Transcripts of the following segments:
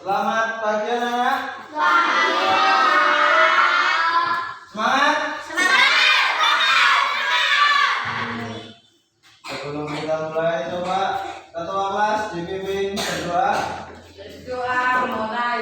Selamat pagi anak. Semangat. Sebelum kita mulai, coba ketua kelas dipimpin berdoa. Berdoa mulai.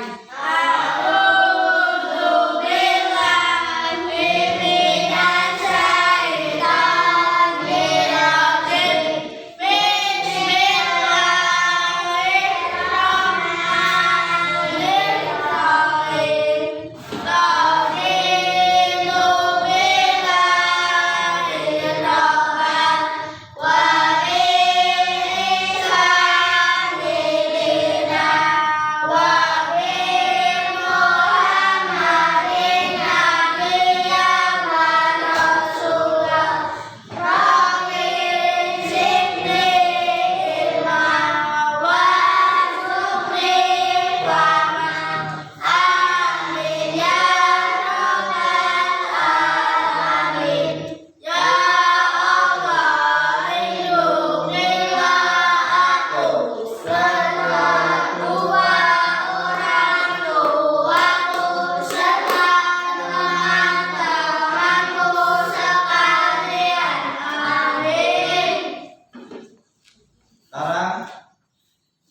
Sekarang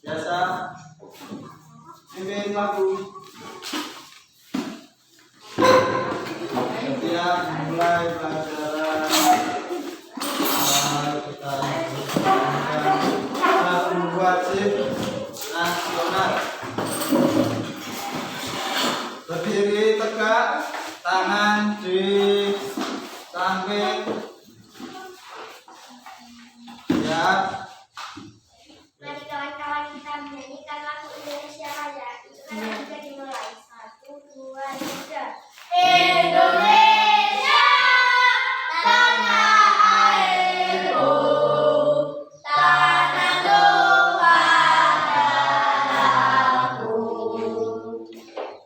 biasa pimpin lagu. Setiap mulai pelajaran kita menggunakan lagu wajib nasional. Berdiri tegak, tangan di samping. Siap. Mari kawan-kawan kita menyanyikan lagu Indonesia Raya. Itu kan sudah dimulai. 1, 2, 3. Indonesia, tanah airku, tanah tumpah darahku.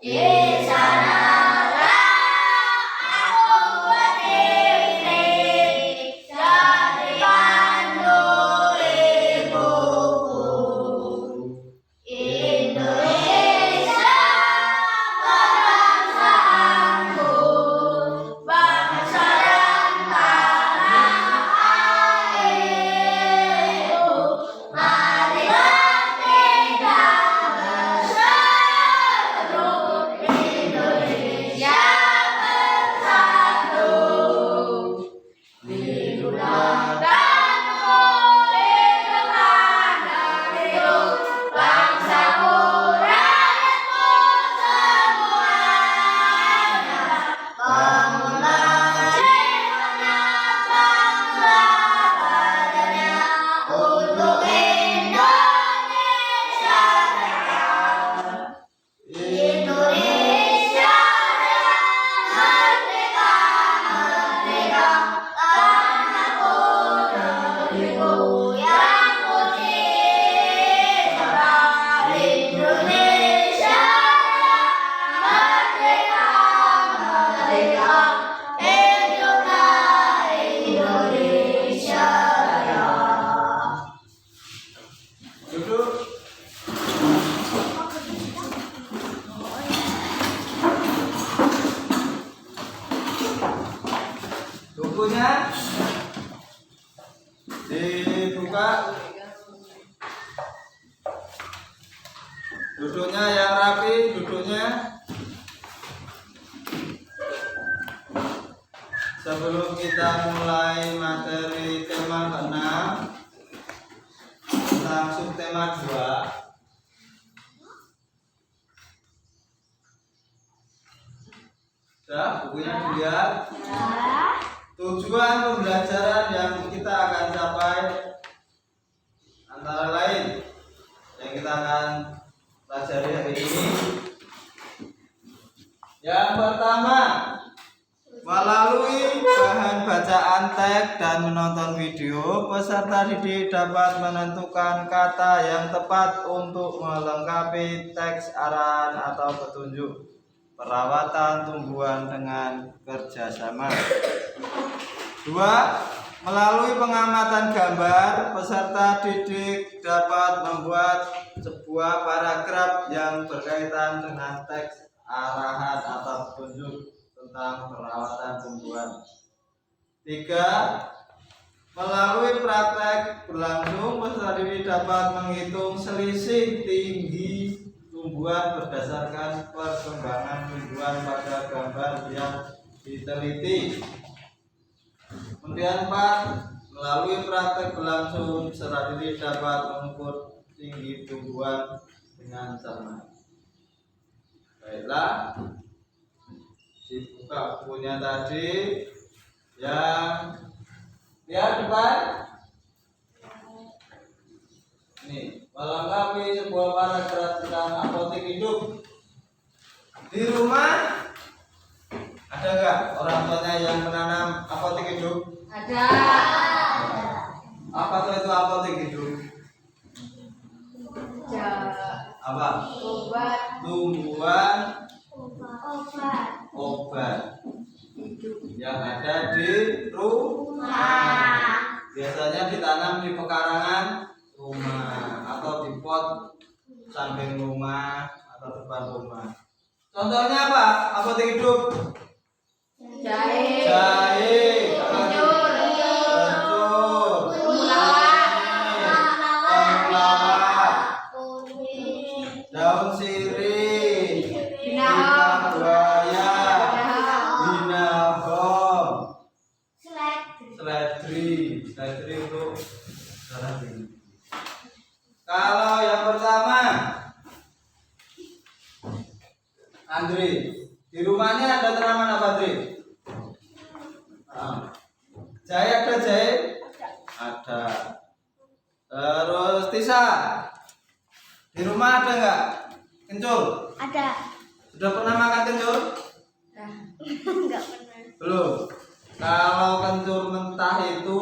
Di sanalah aku berdiri, jadi pandu ibuku. Indonesia, bangsaanku, bangsa dan tanah airku. Marilah kita bersatu, Indonesia bersatu. Hidup dan mulihkan hidup bangsaku, rakyatku semuanya. Bangunlah jiwanya, bangsa badannya, untuk Indonesia Raya. Indonesia Raya, merdeka, merdeka, tanahku, negeriku yang ku cinta. Indonesia Raya, merdeka, merdeka, hiduplah Indonesia Raya. Duduk. Bukunya dibuka. Duduknya yang rapi, duduknya. Sebelum kita mulai materi tema ke-6, langsung tema 2. Sudah, bukunya dilihat. Tujuan pembelajaran yang kita akan capai antara lain yang kita akan pelajari hari ini. Yang pertama, melalui bahan bacaan teks dan menonton video, peserta didik dapat menentukan kata yang tepat untuk melengkapi teks arahan atau petunjuk perawatan tumbuhan dengan kerjasama. 2. Melalui pengamatan gambar, peserta didik dapat membuat sebuah paragraf yang berkaitan dengan teks arahan atau petunjuk tentang perawatan tumbuhan. 3. Melalui praktek berlangsung, peserta didik dapat menghitung selisih tinggi tumbuhan berdasarkan perkembangan tumbuhan pada gambar yang diteliti. Kemudian 4. Melalui praktek berlangsung, peserta didik dapat mengukur tinggi tumbuhan dengan cermat. Baiklah, dibuka bukunya tadi yang lihat depan. Ini melengkapi sebuah paragraf tentang apotek hidup. Di rumah ada nggak orang tuanya yang menanam apotek hidup? Ada. Apa tuh itu apotek hidup? Apa? Obat Tumbuhan Obat. obat yang ada di Rumah. biasanya ditanam di pekarangan rumah atau di pot samping rumah atau depan rumah. Contohnya apa? Apotek hidup. jahe, Jahe, kencur, kencur, Temulawak. daun sirih, binahong, buaya, binahong, seledri itu darah tinggi. Kalau yang pertama, Andri, di rumahnya ada tanaman apa, Andri? Jahe ada jahe? Ada. Terus Tisa, di rumah ada nggak kencur? Ada. Sudah pernah makan kencur? Enggak pernah. Belum. Kalau kencur mentah itu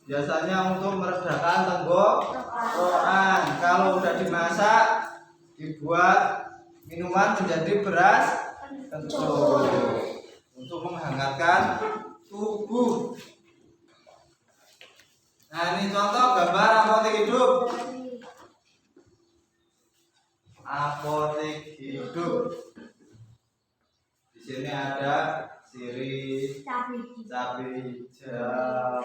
biasanya untuk meredakan tenggorokan. Kalau udah dimasak, dibuat minuman menjadi beras kencur untuk menghangatkan tubuh. Nah, ini contoh gambar apotek hidup. Apotek hidup. Di sini ada sirih, cabai hijau.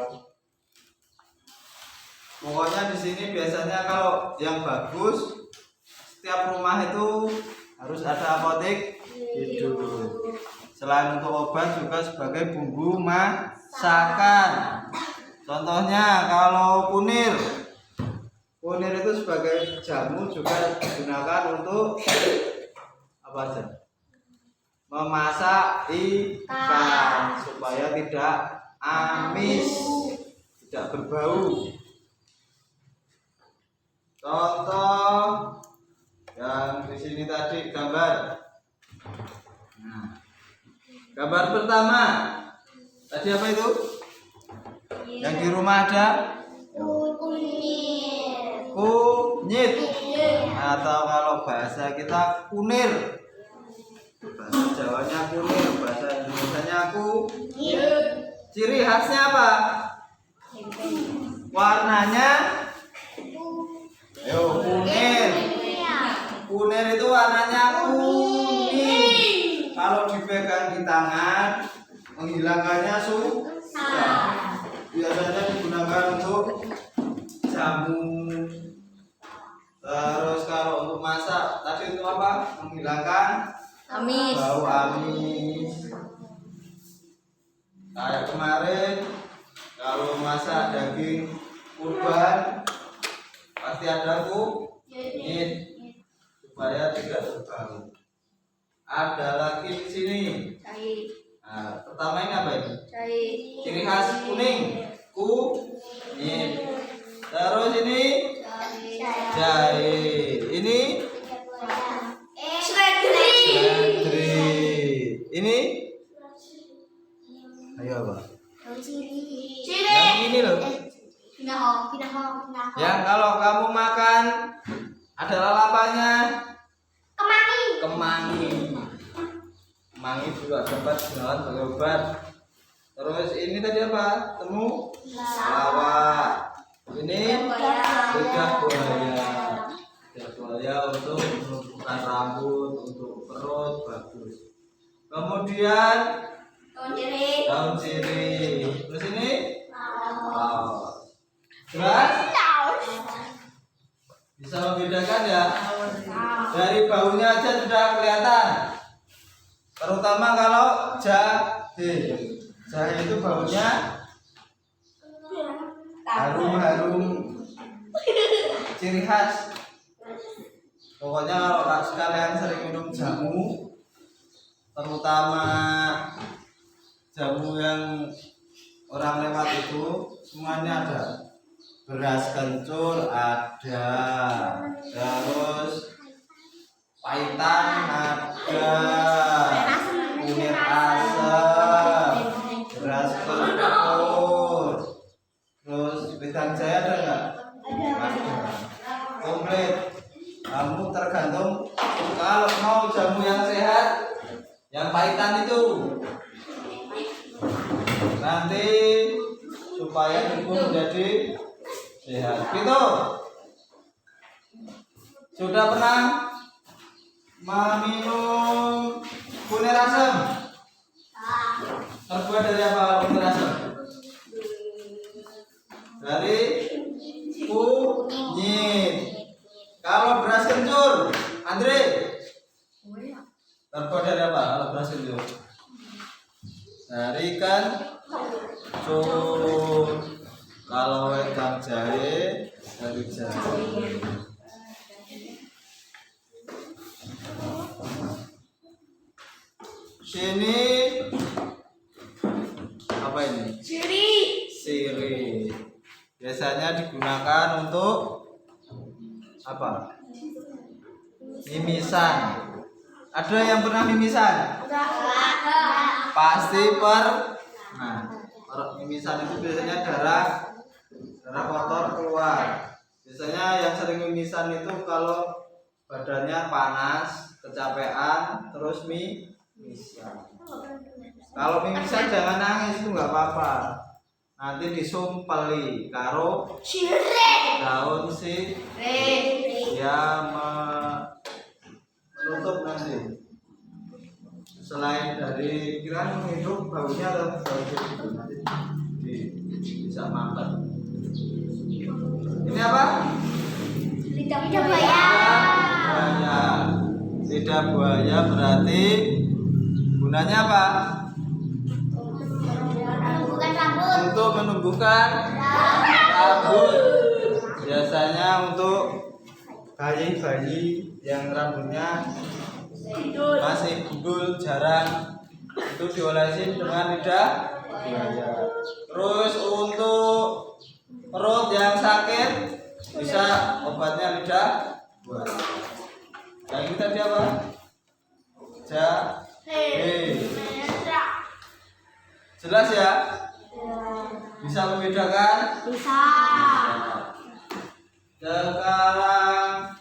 Pokoknya di sini biasanya kalau yang bagus, setiap rumah itu harus ada apotek hidup. Selain untuk obat juga sebagai bumbu masakan. Contohnya kalau kunir itu sebagai jamu juga digunakan untuk apa aja? Memasak ikan supaya tidak amis, tidak berbau. Contoh yang di sini tadi gambar. Nah, gambar pertama tadi apa itu? Yang di rumah ada kunyit atau kalau bahasa kita kunir. Bahasa Jawanya kunir, bahasa Indonesianya kunyit. Ciri khasnya apa? Warnanya kunir. Kunir itu warnanya kuning. Kalau dipegang di tangan menghilangkannya susah. Biasanya digunakan untuk jamu. Terus kalau untuk masak tadi itu apa? Menghilangkan amis, bau amis. Kayak kemarin kalau masak daging kurban pasti ada kunyit supaya tidak berbau. Ada lagi di sini. Nah, pertama ini apa ini? Ciri khas kuning, kunyit. Terus ini jahe. Ini seledri. Ini ayo apa? Yang ini loh. Yang kalau kamu makan ada lalapannya. Kemangi juga dapat digunakan sebagai obat. Terus ini tadi apa? Temu lawak. Ini lidah buaya. Lidah buaya untuk menumbuhkan rambut, untuk perut bagus. Kemudian daun sirih. Terus ini laos. Jelas? Bisa membedakan ya? Dari baunya aja sudah kelihatan. Terutama kalau jahe. Jahe itu baunya harum-harum, ciri khas. Pokoknya kalau sekalian sering minum jamu, terutama jamu yang orang lewat itu, semuanya ada. Beras kencur ada, terus paitan ada, kunir asem, beras kencur, terus wedang jaya ada nggak? Ada. Komplit. Kamu tergantung kalau mau jamu yang sehat, yang paitan itu nanti supaya tubuh menjadi sehat. Gitu. Sudah pernah meminum kunir asem? Terbuat dari apa kunir asem? Dari kunyit. Kalau beras kencur, Andre? Terbuat dari apa kalau beras kencur? Dari kencur. Kalau wedang jahe dari jahe. Sini apa ini? Sirih. Biasanya digunakan untuk apa? Mimisan. Ada yang pernah mimisan? Pasti Nah, mimisan itu biasanya darah kotor keluar. Biasanya yang sering mimisan itu kalau badannya panas, kecapean, terus mimisan. Kalau mimisan jangan nangis, itu nggak apa-apa. Nanti disumpeli karo daun sirih ya menutup nanti. Selain dari kira menghidup baunya atau bau itu nanti bisa makan. Ini apa? Lidah buaya. Lidah buaya berarti gunanya apa? Menumbuhkan rambut. Untuk menumbuhkan rambut. Biasanya untuk bayi-bayi yang rambutnya masih gundul, jarang, itu diolesin dengan lidah buaya. Terus untuk perut yang sakit bisa obatnya lidah buaya. Yang ini tadi apa? Jahe. Jelas ya? Bisa membedakan? Bisa. Sekarang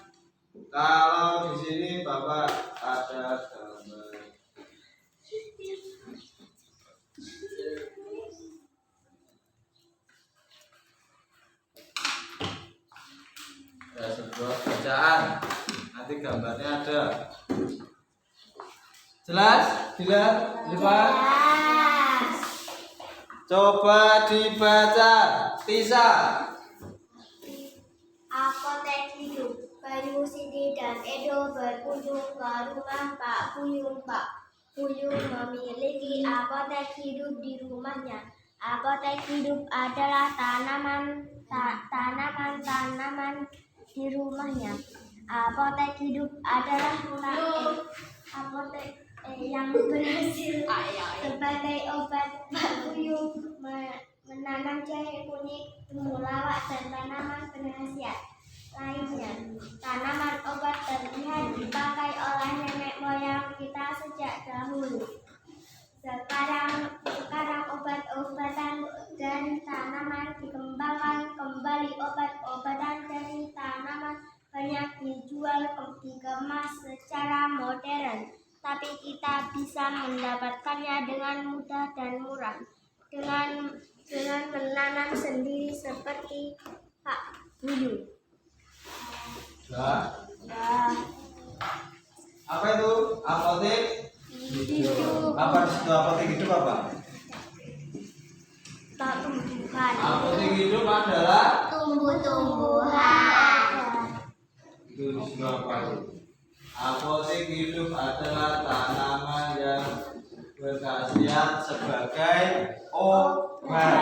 kalau di sini Bapak ada gambar. Ada sebuah bacaan. Nanti gambarnya ada. Jelas? Dilihat? Lihat? Coba dibaca. Tisa. Apotek hidup. Bayu, Siti, dan Edo berkunjung ke rumah Pak Buyung. Pak Buyung memiliki apotek hidup di rumahnya. Apotek hidup adalah tanaman di rumahnya. Apotek hidup adalah apotek yang berhasil sebagai obat. Pak Buyung menanam jahe, kunyit, temulawak, dan tanaman berkhasiat lainnya. Tanaman obat terlihat dipakai oleh nenek moyang kita sejak dahulu. Sekarang obat-obatan dari tanaman dikembangkan kembali. Obat-obatan dari tanaman banyak dijual, dikemas secara modern, tapi kita bisa mendapatkannya dengan mudah dan murah. dengan menanam sendiri seperti Pak Buyung. Nah, Ya, apa itu apotek? hidup Apa di situ apotek hidup apa? tak tumbuhan. Apotek hidup adalah Tumbuh-tumbuhan. itu di situ apa? Apotek hidup adalah tanaman yang berkhasiat sebagai obat.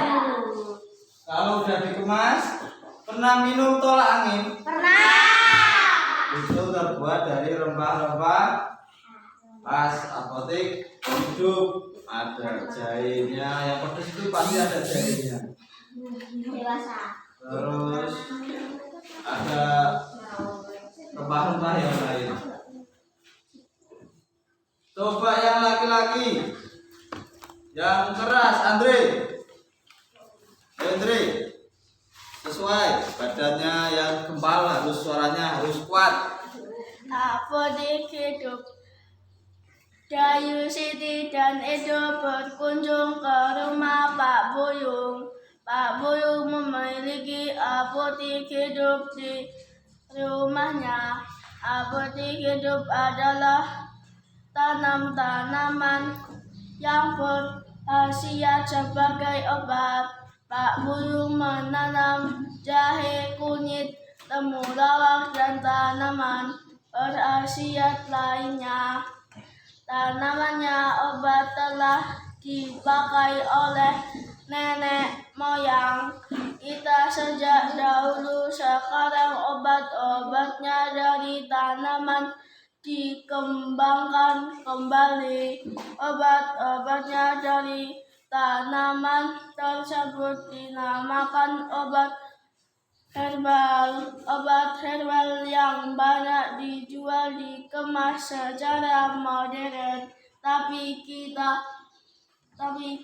Kalau udah dikemas, pernah minum tolak angin? Pernah. Itu terbuat dari rempah-rempah khas apotek hidup. Ada jahenya, yang pedas itu pasti ada jahenya. Dewasa. Terus ada rempah-rempah yang lain. Coba yang laki-laki, yang keras, Andre, sesuai badannya yang gempal, harus suaranya harus kuat. Apotek hidup. Dayu, Siti, dan Edo berkunjung ke rumah Pak Buyung. Pak Buyung memiliki apotek hidup di rumahnya. Apotek hidup adalah tanaman yang berkhasiat sebagai obat. Pak Buyung menanam jahe, kunyit, temulawak, dan tanaman berkhasiat lainnya. Tanamannya obat telah dipakai oleh nenek moyang kita sejak dahulu. Sekarang obat-obatnya dari tanaman dikembangkan kembali. Obat-obatnya dari tanaman tersebut dinamakan obat herbal. Obat herbal yang banyak dijual dikemas secara modern, tapi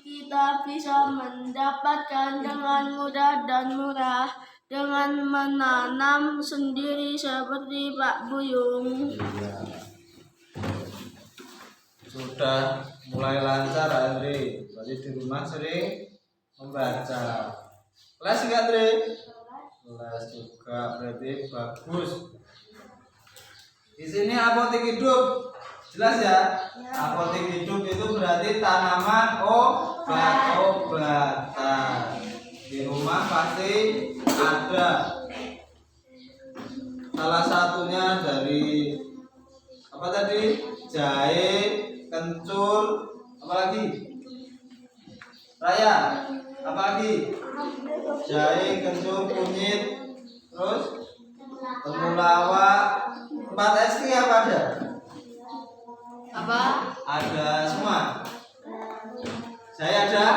kita bisa mendapatkan dengan mudah dan murah dengan menanam sendiri seperti Pak Buyung. Sudah mulai lancar, Andre. Berarti di rumah sering membaca. Kelas enggak, Andre? Kelas juga, berarti bagus. Di sini apotek hidup, jelas ya? Apotek hidup itu berarti tanaman obat-obatan. Di rumah pasti ada. Salah satunya dari apa tadi? Jahe, kencur, apa lagi? Raya, apa lagi? Jahe, kencur, kunyit, terus temulawak. Tempat es krim apa ada? Apa? Ada semua. Jahe ada?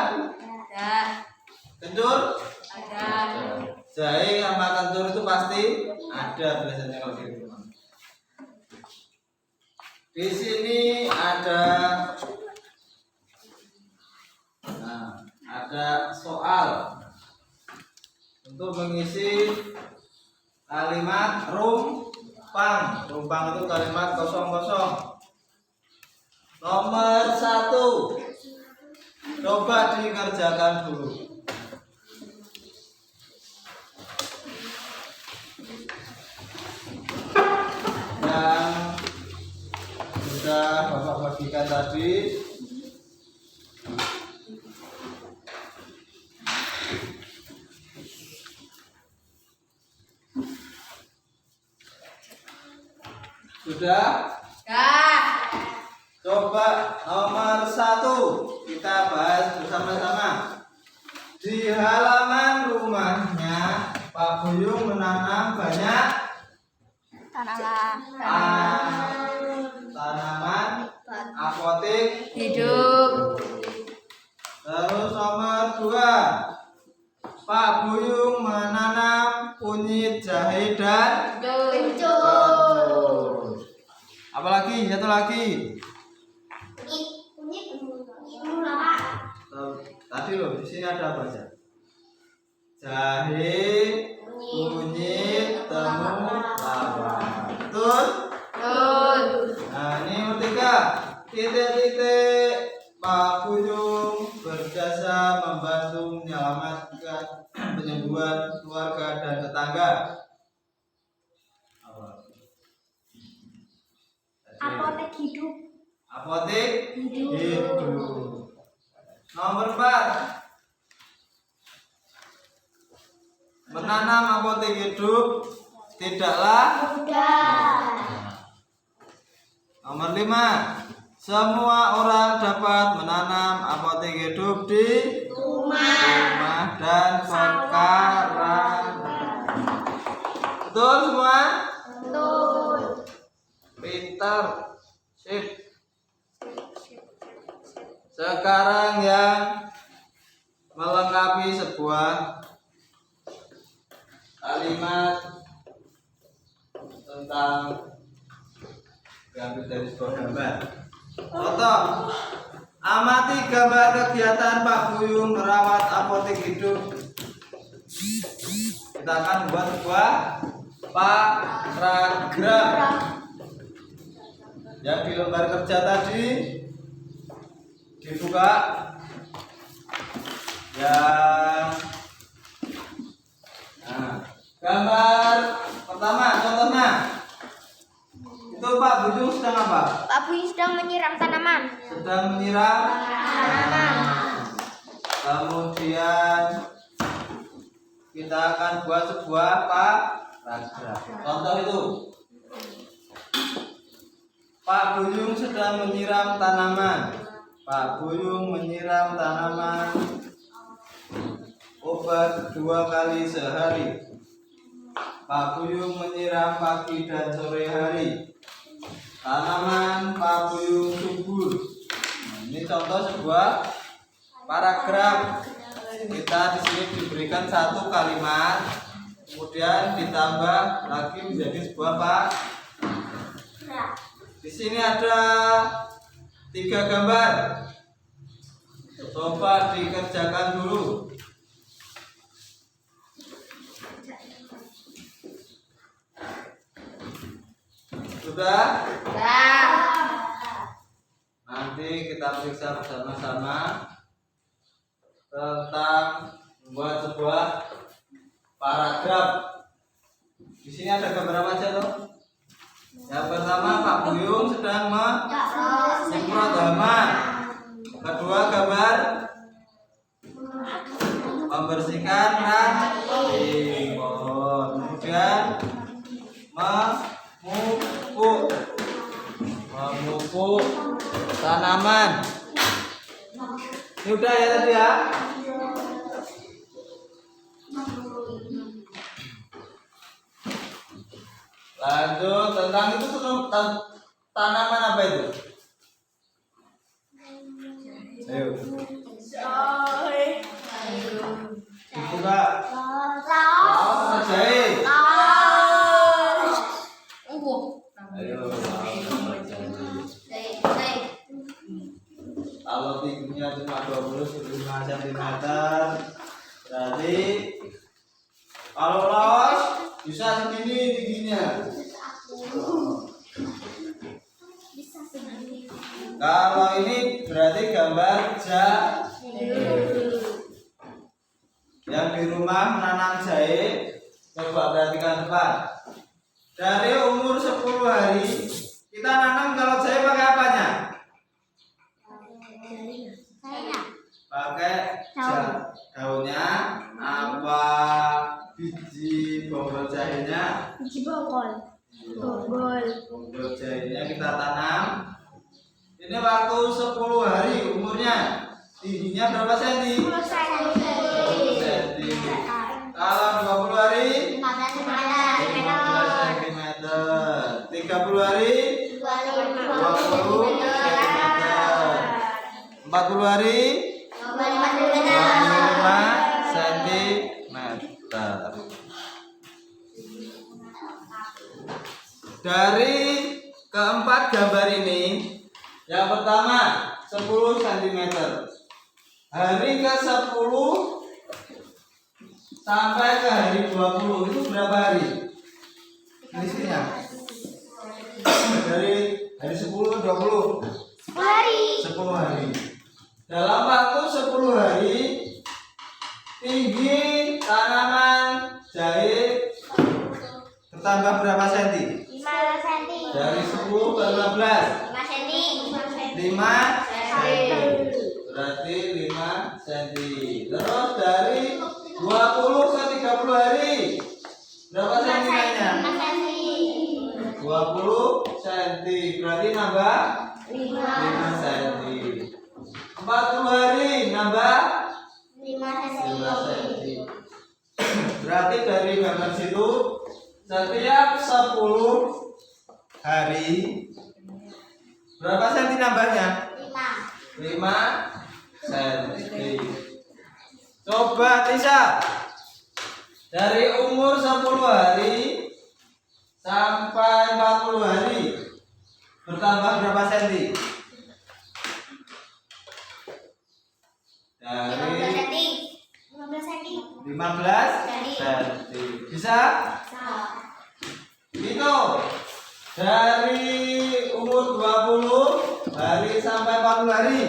Ada. Kencur? Ada. Jahe sama kencur itu pasti ada biasanya kalau di rumah. Di sini ada soal untuk mengisi kalimat rumpang. Rumpang itu kalimat kosong-kosong. Nomor 1, coba dikerjakan dulu. Yang sudah Bapak bagikan tadi, sudah? Coba nomor 1 kita bahas bersama-sama. Di halaman rumahnya Pak Buyung menanam banyak tanaman apotek Hidup. Terus nomor 2, Pak Buyung menanam kunyit, jahe, dan kencur. Apalagi? Satu lagi. Tadi loh, di sini ada apa aja? Jahe, kunyit, temulawak. Betul? Nah, ini nomor 3. Titik-titik Pak Buyung berjasa membantu menyelamatkan penyembuhan keluarga dan tetangga. Apotek hidup. Apotek Hidup. hidup. Nomor 4. Menanam apotek hidup tidaklah Mudah. Nomor 5. Semua orang dapat menanam apotek hidup di rumah dan pekarangan. Betul semua? Betul. Pintar. Sip. Sekarang yang melengkapi sebuah kalimat tentang diambil dari sebuah gambar. Contoh, amati gambar kegiatan Pak Buyung merawat apotek hidup. Kita akan buat sebuah paragraf. Yang di lembar kerja tadi dibuka. Gambar pertama contohnya. Itu Pak Buyung sedang apa? Pak Buyung sedang menyiram tanaman. Sedang menyiram Tanaman. Kemudian kita akan buat sebuah paragraf. Contoh itu. Pak Buyung sedang menyiram tanaman. Pak Buyung menyiram tanaman obat 2 kali sehari. Pak Buyung menyiram pagi dan sore hari. Tanaman Pak Buyung subur. Ini contoh sebuah paragraf. Kita di sini diberikan satu kalimat, kemudian ditambah lagi menjadi sebuah paragraf. Di sini ada 3 gambar. Coba dikerjakan dulu. Sudah? Nanti kita periksa bersama-sama tentang membuat sebuah paragraf. Di sini ada gambar apa aja loh? Yang pertama Pak Buyung sedang menyemprot hama. Kedua gambar membersihkan ranting pohon. Kemudian memupuk tanaman. Ini udah ya tadi ya? Lanjut tentang itu tanaman apa itu? Ayo. Dibuka. Laos jahe. Ayo. Kalau tingginya cuma 25 cm, berarti kalau laos bisa segini tingginya. Kalau ini berarti gambar jahe. Yang di rumah menanam jahe, coba perhatikan tepat. Dari umur 10 hari kita nanam kalau jahe pakai apanya? Pakai daunnya. Apa biji bonggol jahenya? Biji bonggol. Bonggol jahenya kita tanam. Ini waktu 10 hari umurnya. Tingginya berapa senti? 10 senti. Kalau 20 hari 15 cm. 30 hari 20 cm. 40 hari 25 cm. Dari keempat gambar ini, yang pertama 10 cm. Hari ke-10 sampai ke hari 20 itu berapa hari? Isinya dari hari 10 ke 20 hari. 10 hari. Dalam waktu 10 5 Senti. Berarti 5 cm. Terus dari 20 ke 30 hari berapa sentimennya? 20 cm. Berarti nambah 5 cm. 40 hari nambah 5 cm. Berarti dari gambar situ setiap 10 hari berapa senti nambahnya? 5 cm. Coba Tisa, dari umur 10 hari sampai 40 hari bertambah berapa senti? Dari 15 cm. Bisa? Itu dari umur 20 hari sampai 40 hari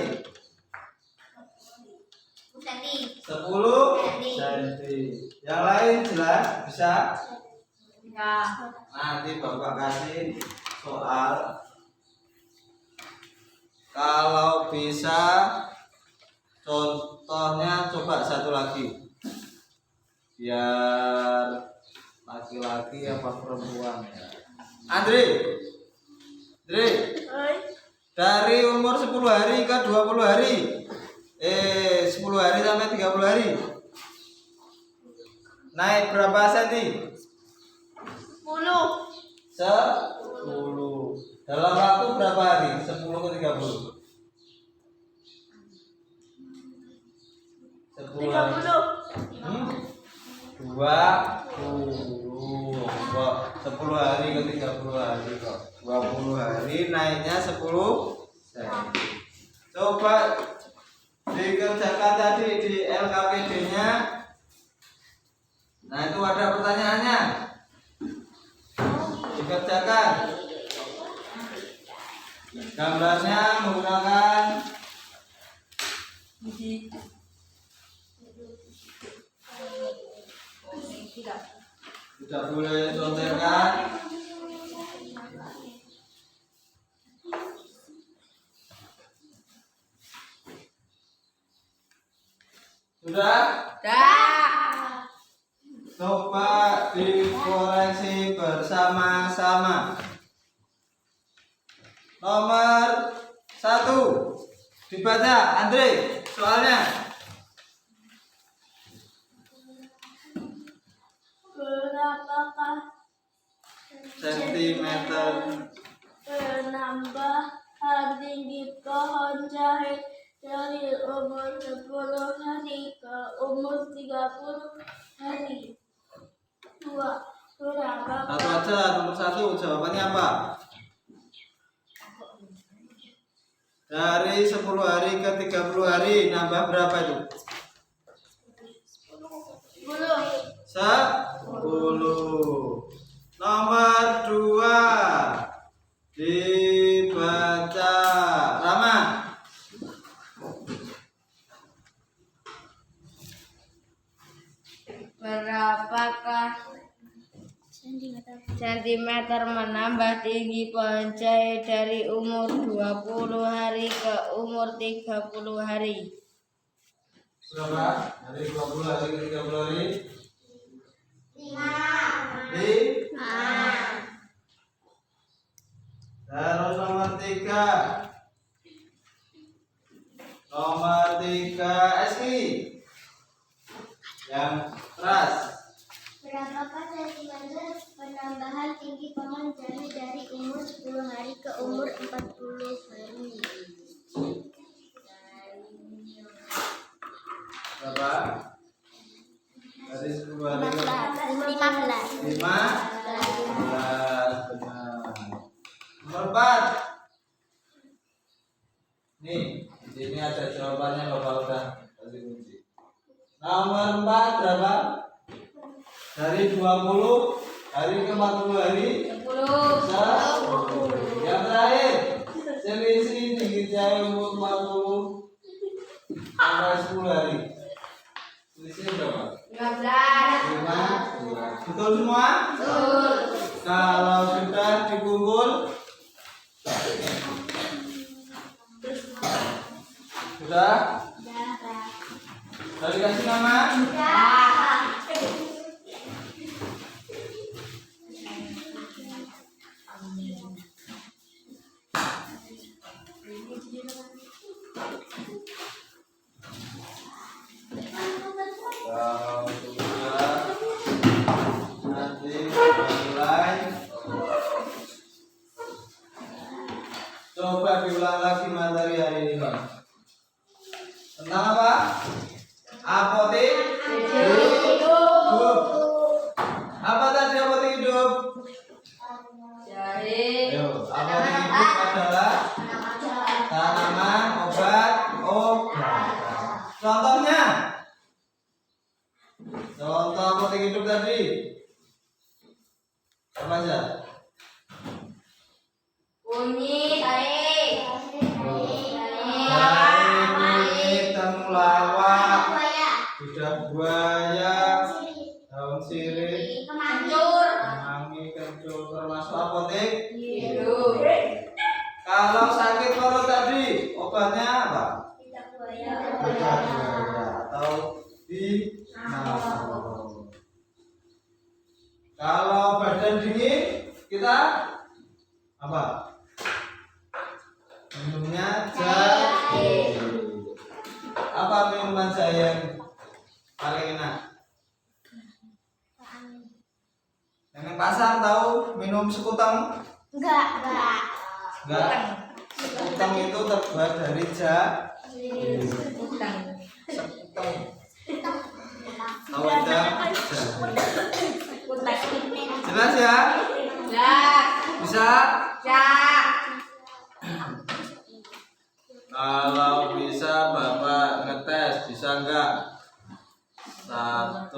10 cm. Yang lain jelas bisa? Ya. Nanti Bapak kasih soal. Kalau bisa contohnya coba satu lagi. Biar laki-laki apa perempuan ya. Andre. Dari umur 10 hari ke 20 hari 10 hari sampai 30 hari naik berapa senti? 10 dalam waktu berapa hari? 10 ke 30 10 hari 20 kok 10 hari ke 30 hari kok 20 hari naiknya 10 cm. Coba dikerjakan tadi di LKPD nya. Nah itu ada pertanyaannya, dikerjakan gambarnya menggunakan tidak boleh contekan. Sudah? Coba dikoreksi bersama-sama. Nomor 1 dibaca, Andre, soalnya. Berapakah Sentimeter penambahan tinggi pohon jahe dari umur 10 hari ke umur 30 hari? 2. Berapakah satu aja, nomor 1 jawabannya apa? Dari 10 hari ke 30 hari nambah berapa itu? 10. Nomor 2 dibaca, Rama. Berapakah sentimeter menambah tinggi pohon jahe dari umur 20 hari ke umur 30 hari? Berapa? Dari 20 hari ke 30 hari? 5. Terus nomor 3. Nomor 3 Eski. Yang keras. Berapakah sentimeter penambahan tinggi pohon jahe dari umur 10 hari ke umur 40 hari? Berapa? Dari 10 hari ke 15. 15. Benar. Nomor 4. Nih, di sini ada jawabannya, Bapak udah kasih kunci. Nomor 4 berapa? Dari 20 hari ke 40 hari 10. 10. Yang terakhir, selisih tinggi jahe umur 40 sampai 10 hari. Selisih berapa? 15. 15. Betul semua? Betul. Kalau sudah dikumpul Sudah? Sudah. Sudah dikasih nama? Kalau sudah, nanti mulai. Coba diulang lagi materi hari ini. Tentang apa? Apotek hidup. Apa tadi apotek hidup? Ayo, apotek hidup adalah tanaman obat. Contohnya? Contoh apotek hidup tadi apa aja? Kunyit, jahe, Kunyit, temulawak, lidah buaya, daun sirih, kencur, kemangi, kencur, termasuk apotek. hidup, Kalau sakit perut tadi obatnya apa? Lidah buaya. Lidah buaya atau di Kalau badan dingin kita apa? Minumnya jahe. Apa minuman jahe yang paling enak? Yang pasar tahu minum sekutang? Enggak. Enggak. Sekutang itu terbuat dari jahe. utang, Sekutang. Tahu jahe? utang, Jelas ya? Bisa? Kalau bisa Bapak ngetes, bisa enggak? 1.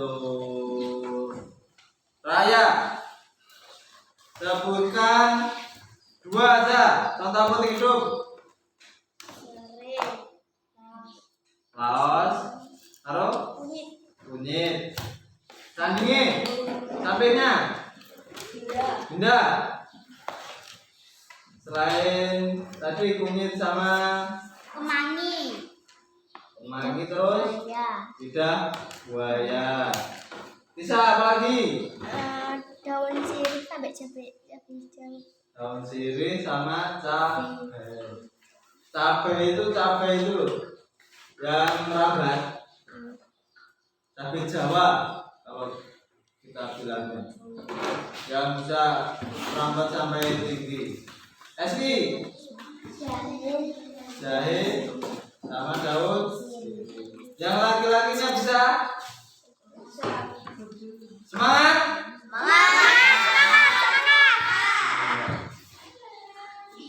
Raya. Sebutkan 2 aja contoh apotek hidup. Laos, taruh, kunyit. Tandingin, sampingnya. Bunda. Selain tadi kunyit sama kemangi terus lidah buaya. Bisa apa lagi? Daun sirih sampai cabai hijau. Daun sirih sama cabai. Cabai itu yang merambat. Cabai Jawa kalau kita bilangnya. Yang bisa merambat sampai tinggi. Eski, jahe sama daun. Yang laki-lakinya bisa? Semangat!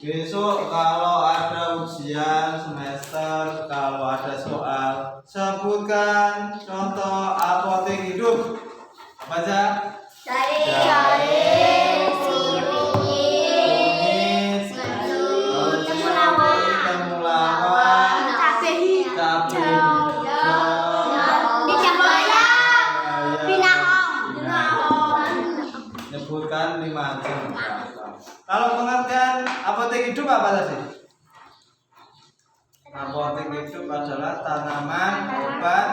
Besok kalau ada ujian semester, kalau ada soal, sebutkan contoh apotek hidup. Apa aja? Jahe, kunyit, temulawak, cabai hijau, Nyebutkan 5 macam. Kalau pengertian apotek hidup apa tadi? Apotek hidup adalah tanaman obat.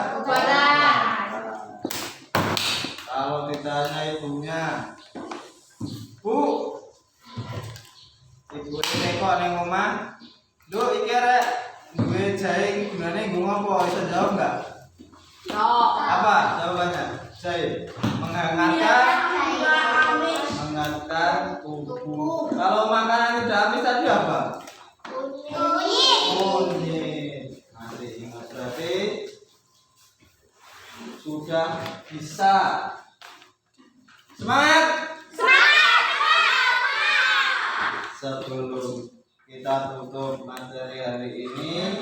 Kalau ditanya ibunya, Bu, ibu ini kok neng omah, Duh, iki arek duwe jahe iki gunane nggo ngopo? Bisa jawab enggak? Apa jawabannya? Jahe menghangatkan tubuh. Kalau makanan tidak habis tadi apa? Kunyit. Nanti ingat berarti sudah bisa. Semangat! Sebelum kita tutup materi hari ini,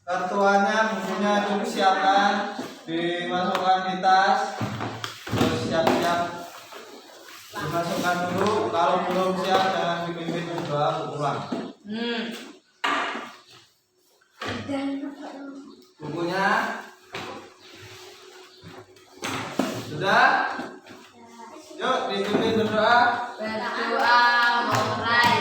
kartuannya, bukunya dulu siapkan, dimasukkan di tas, terus siap-siap dimasukkan dulu. Kalau belum siap jangan dipimpin berdoa pulang. Bukunya sudah? Yuk dipimpin berdoa. Berdoa mulai.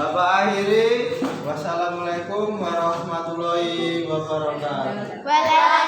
Bapak akhiri. Wassalamualaikum warahmatullahi wabarakatuh. Waalaikumsalam.